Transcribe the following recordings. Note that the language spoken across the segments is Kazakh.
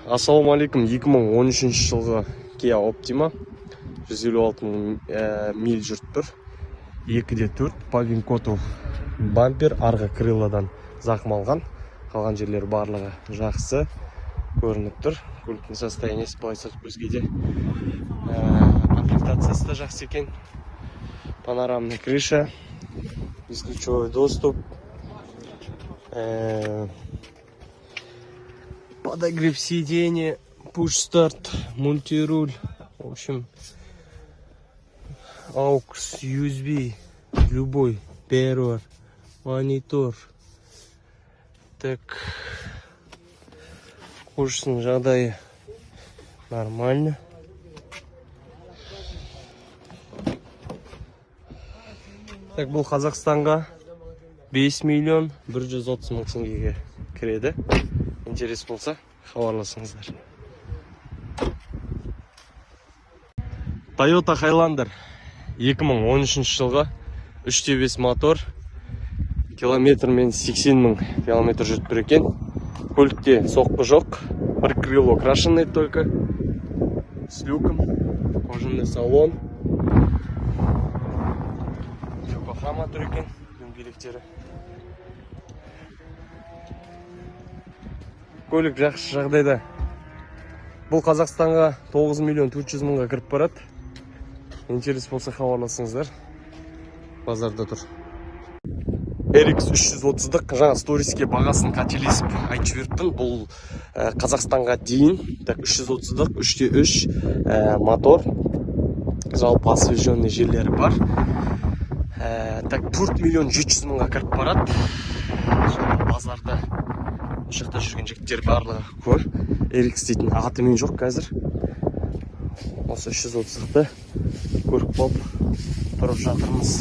Ассаламу алейкум. 2013 жылғы Kia Optima 156 000 миль жүріп тұр. 2/4 Павинкоту бампер, арғы крылодан зақым алған. Қалған жерлер барлығы жақсы көрініп тұр. Көліктің состояниесі былайша көзге комплектациясы да жақсы екен. Панорамный крыша, бесключевой доступ, подогрев сиденья, пуш-старт, мультируль, в общем, AUX, USB, любой, первый, монитор. Так, кожаның жағдайы нормально. Так, бұл Қазақстанға 5 миллион 130 мың теңгеге кіреді. Интерес болса, хабарласыңыздар. Toyota Highlander 2013 жылғы 3.5 мотор, километрмен 80 мың километр жүріп тұр екен. Көлікте соққы жоқ, бір крыло крашенный только, с люком, кожаный салон. Yokohama тұр екен, дөңгелектері. Көлік жақсы жағдайда. Бұл Қазақстанға 9 миллион 400 мыңға кіріп барады. Интерес болса хабарласыңыздар. Базарда тұр. RX 330-дық жаңа сториске бағасын қателесіп айтып жіберіппін. Бұл Қазақстанға дейін 330-дық 3.3 мотор. Жалпы освеженный жерлері бар. 4 миллион 700 мыңға кіріп барады. Базарда жақта жүрген жігіттер барлығы көр. RX дейтін атымен жоқ қазір. Осы 330-ды көріп болып тұрып жатырмыз.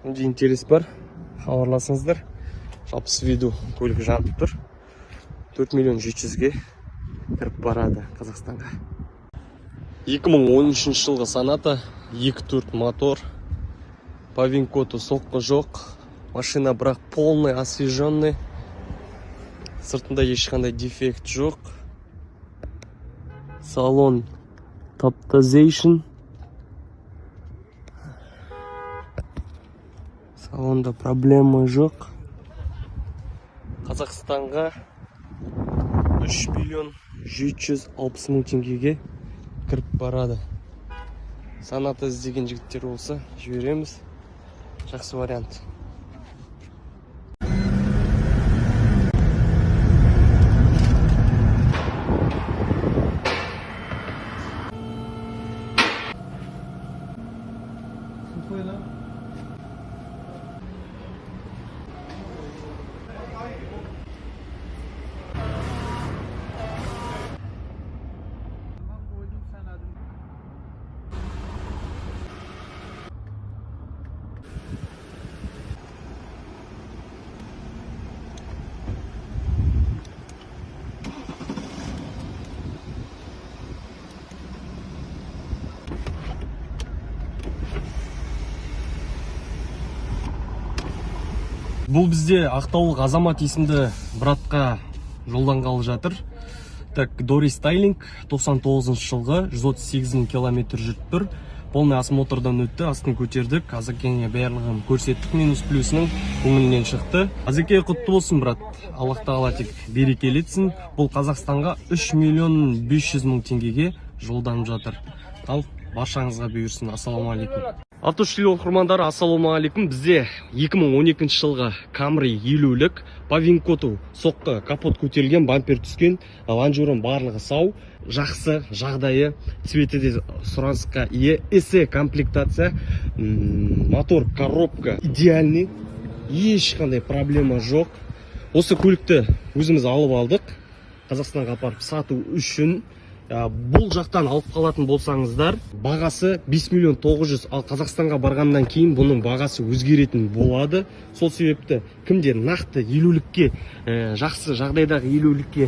Онда интерес бар, хабарласыңыздар. Жалпы с виду көлік жанып тұр. 4 миллион 700-ге кіріп барады Қазақстанға. 2013 жылғы Sonata 2.4 мотор. Павинкоту соққы жоқ. Машина бірақ полный, освеженный. Сыртында ешқандай дефект жоқ. Салон топтазейшн. Салонда проблема жоқ. Қазақстанға 3 миллион 760 мың теңгеге кіріп барады. Sonata іздеген жігіттер болса жібереміз. Жақсы вариант. Бұл бізде Ақтаулық Азамат есімді братқа жолданғалы жатыр. Так, Дори Стайлинг 99 жылғы 138 мың километр жүріп тұр. Полный осмотрдан өтті, астын көтердік. Азекеңе барлығын көрсеттік, минус плюсінің көңілінен шықты. Азеке құтты болсын, брат. Аллах тағала тек берекелетсін. Бұл Қазақстанға 3 миллион 500 мың теңгеге жолданып жатыр. Ал баршаңызға бұйырсын. Ассаламу алейкум. Автошілі оқырмандары, ассаламу алейкум. Бізде 2012 жылғы Camry 50-лік Павинкоту соққы капот көтерілген, бампер түскен, ланжурын барлығы сау, жақсы жағдайы, цветі де сұранысқа ие, SE комплектация, мотор, коробка идеальный, ешқандай проблема жоқ. Осы көлікті өзіміз алып алдық, Қазақстанға апарып сату үшін. Бұл жақтан алып қалатын болсаңыздар, бағасы 5 миллион 900, ал Қазақстанға барғаннан кейін бұның бағасы өзгеретін болады. Сол себепті кімде нақты 50-лікке, жақсы жағдайдағы 50-лікке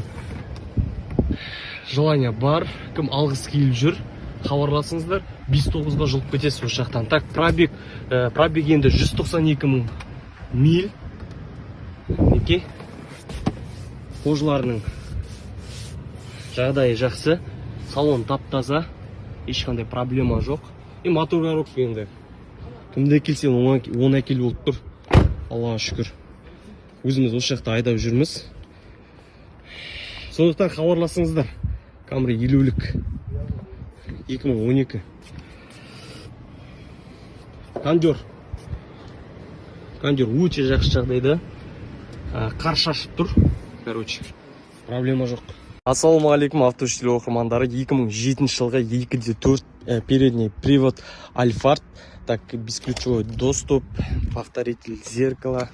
желание бар, кім алғысы келіп жүр, хабарласыңыздар. 5-9-ға жылып кетесіз осы жақтан. Так, пробег енді 192 мың миль. Неке? Қожаларының жағдайы жақсы, салон тап-таза, ешқандай проблема жоқ. Мотор коробка енді кімді келсең оны әкел болып тұр. Аллаға шүкір. Өзіміз осы жақта айдап жүрміз. Сондықтан хабарласыңыздар. Camry 50-лік 2012. Кондер өте жақсы жағдайда. Қар шашып тұр. Короче, проблема жоқ. Ассалаумағалейкум, автошілі оқырмандары. 2007 жылғы 2.4 передний привод Альфард. Так, бесключевой доступ, повторитель зеркала,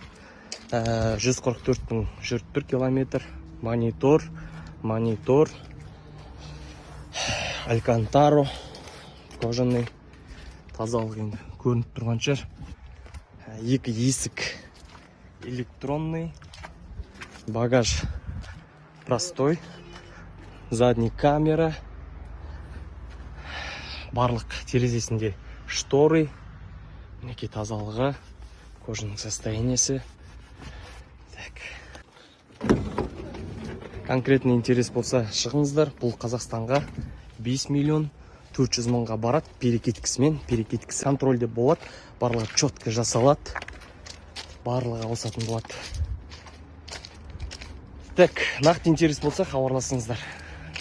144 мың жүріп тұр километр, монитор, алькантаро, кожаный, тазалық енді көрініп тұрған шығар. Екі есік электронный, багаж простой, задний камера, барлық терезесінде шторы, мінекей тазалығы, кожаның состояниесі. Конкретный интерес болса шығыңыздар. Бұл Қазақстанға 5 миллион 400 мыңға барады перекеткісімен. Перекеткісі контрольде болады, барлығы четко жасалады, барлығы ауысатын болады. Так, нақты интерес болса хабарласыңыздар.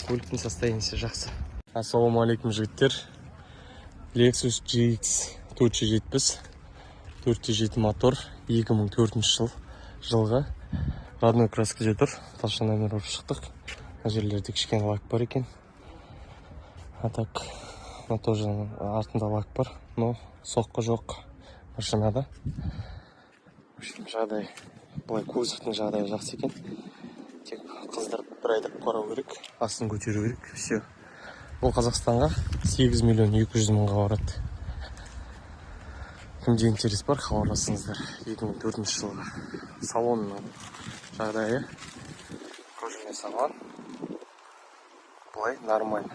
Көліктің состояниесі жақсы. Ассалаумағалейкум жігіттер. Lexus GX 470 мотор, 2004 жылғы. Родной краскіде тұр. Талшын номер ұрып шықтық. Жерлерде кішкене лак бар екен. А так, тоже артында лак бар. Но соққы жоқ машинада. Жағдай, бұлай кузовтың жағдайы жақсы екен. Тек қыздырып бір айдап қарау керек, астын көтеру керек. Все. Бұл Қазақстанға 8 миллион 200 мыңға барады. Кімде интерес бар, хабарласыңыздар. 2004 жылғы салонның жағдайы, кожаный салон, бұлай нормально.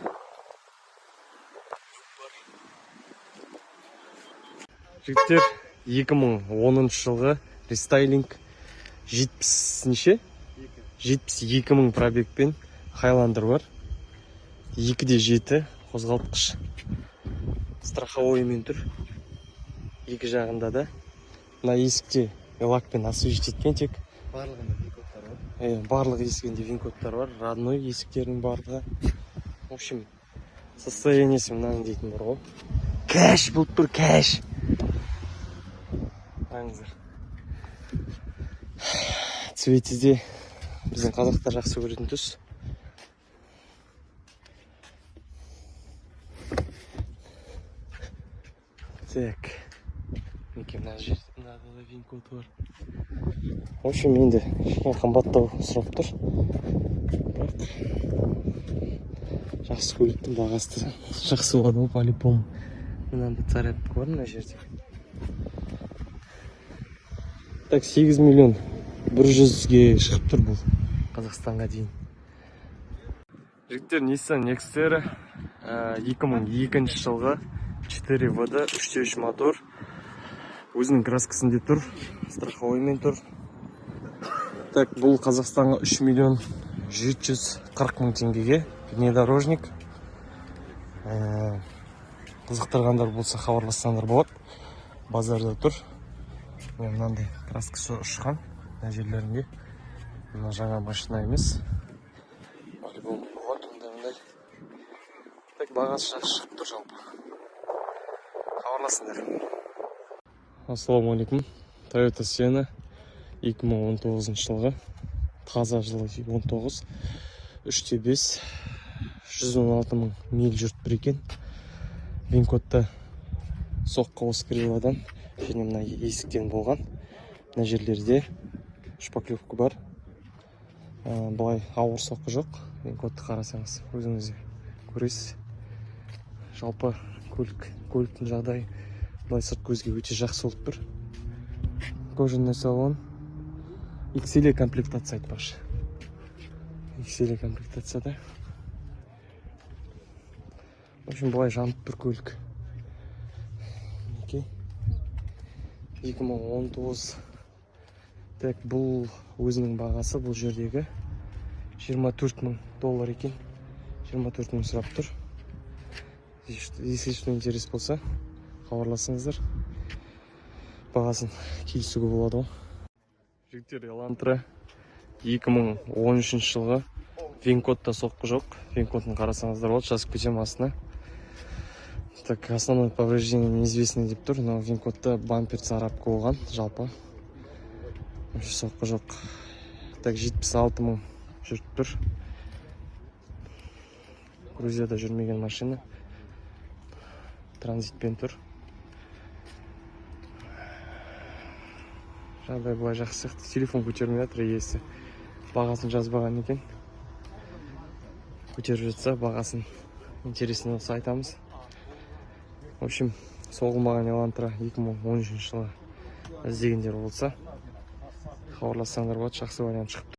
Жігіттер, 2010 жылғы рестайлинг 72 мың пробегпен Highlander бар. 2.7 қозғалтқыш, страховоймен тұр. Екі жағында да. Мына есікте лакпен освежить еткен тек. Барлығында винкодтар бар. Барлық есігінде винкодтар бар. Родной есіктердің барлығы. В общем, состояниесі мынаның дейтін бар ғой. Кәш болып тұр, кәш. Қараңыздар. Цветіде біздің қазақтар жақсы көретін түс. Так. Мінекей мына жерде да винкод бар. В общем, енді қымбаттау сұрап тұр. Бірақ жақсы көліктің бағасы жақсы болады ғой, по-любому. Мынандай царапка бар мына жерде. Так, 8 миллион 100-ге шығып тұр бұл Қазақстанға дейін. Жігіттер, Nissan Nextera 2002 жылғы 4WD 3.3 мотор. Өзінің краскісінде тұр, страховоймен тұр. Так, бұл Қазақстанға 3 миллион 740 мың теңгеге внедорожник. Қызықтырғандар болса хабарлассаңдар болады. Базарда тұр. Мынандай краскасы ұшқан мына жерлерінде. Мына жаңа машина емес. По-любому болады ондай. Так, бағасы жақсы шығып тұр жалпы. Хабарласыңдар. Ассалаумағалейкум. Toyota Sienna 2019 жылғы. Таза жылы 19. 3.5. 116 мың миль жүріп бір екен. Винкодта соққы осы кривадан. Және мына есіктен болған. Мына жерлерде шпаклевка бар. Бұлай ауыр соққы жоқ. Винкодты қарасаңыз өзіңіз көресіз. Жалпы көліктің жағдайы бұлай сырт көзге өте жақсы болып тұр. Кожаный салон. XL комплектация айтпақшы. XL комплектацияда. В общем, бұлай жанып тұр көлік. 2019. Так, бұл өзінің бағасы бұл жердегі $24 000 екен. 24 000 сұрап тұр. Если что интерес болса, хабарласыңыздар. Бағасын келісуге болады ғой. Жігіттер, Элантра 2013 жылғы. Вин-кодта соққы жоқ. Вин-кодын қарасаңыздар болады, жазып кетем астына. Так, основное повреждение неизвестный деп тұр, но вин-кодта бампер царапка болған, жалпы. Вообще соққы жоқ. Так, 76 000 жүріп тұр. Грузияда жүрмеген машина. Транзитпен тұр. Жағдай былай жақсы сияқты. Телефон көтермей жатыр иесі. Бағасын жазбаған екен. Көтеріп жатса, бағасын интересный болса айтамыз. В общем, соғылмаған Элантра 2013 жылы іздегендер болса, хабарлассаңдар болады, жақсы вариант шығып.